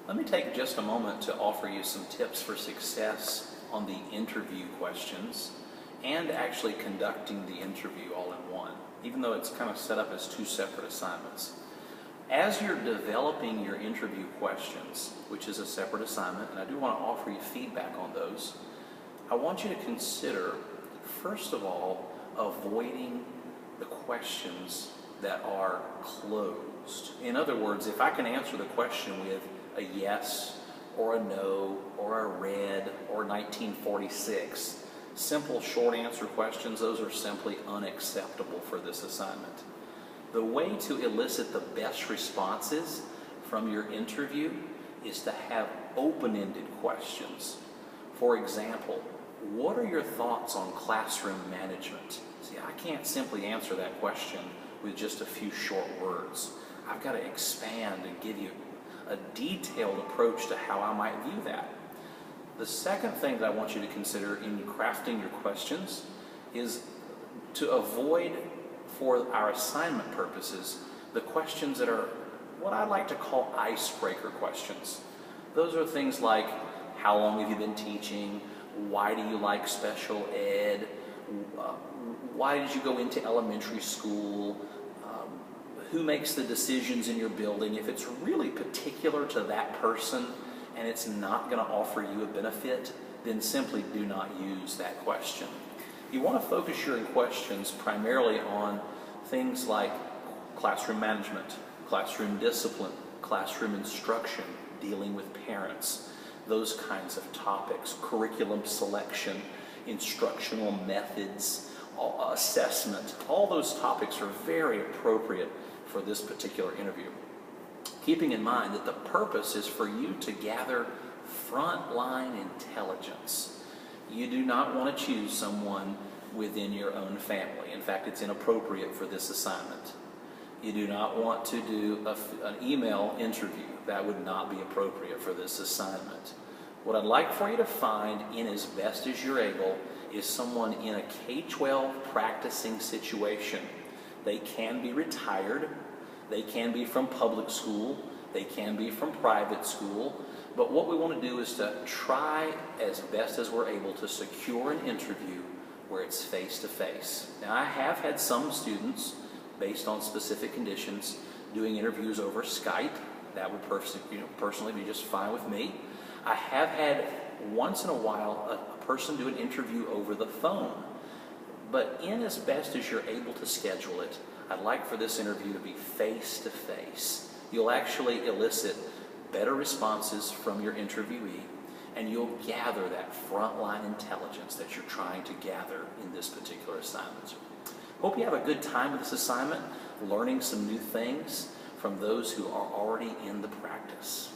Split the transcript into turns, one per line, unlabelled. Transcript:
Let me take just a moment to offer you some tips for success on the interview questions and actually conducting the interview all in one, even though it's kind of set up as two separate assignments. As you're developing your interview questions, which is a separate assignment, and I do want to offer you feedback on those, I want you to consider, first of all, avoiding the questions that are closed. In other words, if I can answer the question with a yes or a no or a red or 1946, simple short answer questions, those are simply unacceptable for this assignment. The way to elicit the best responses from your interview is to have open-ended questions. For example, what are your thoughts on classroom management? See, I can't simply answer that question with just a few short words. I've got to expand and give you a detailed approach to how I might view that. The second thing that I want you to consider in crafting your questions is to avoid, for our assignment purposes, the questions that are what I like to call icebreaker questions. Those are things like, how long have you been teaching? Why do you like special ed? Why did you go into elementary school? Who makes the decisions in your building? If it's really particular to that person and it's not going to offer you a benefit, then simply do not use that question. You want to focus your questions primarily on things like classroom management, classroom discipline, classroom instruction, dealing with parents, those kinds of topics, curriculum selection, instructional methods, assessment. All those topics are very appropriate for this particular interview. Keeping in mind that the purpose is for you to gather frontline intelligence. You do not want to choose someone within your own family. In fact, it's inappropriate for this assignment. You do not want to do an email interview. That would not be appropriate for this assignment. What I'd like for you to find, in as best as you're able, is someone in a K-12 practicing situation. They can be retired, they can be from public school, they can be from private school, but what we want to do is to try as best as we're able to secure an interview where it's face-to-face. Now, I have had some students, based on specific conditions, doing interviews over Skype. That would personally be just fine with me. I have had once in a while a person do an interview over the phone. But in as best as you're able to schedule it, I'd like for this interview to be face-to-face. You'll actually elicit better responses from your interviewee, and you'll gather that frontline intelligence that you're trying to gather in this particular assignment. Hope you have a good time with this assignment, learning some new things from those who are already in the practice.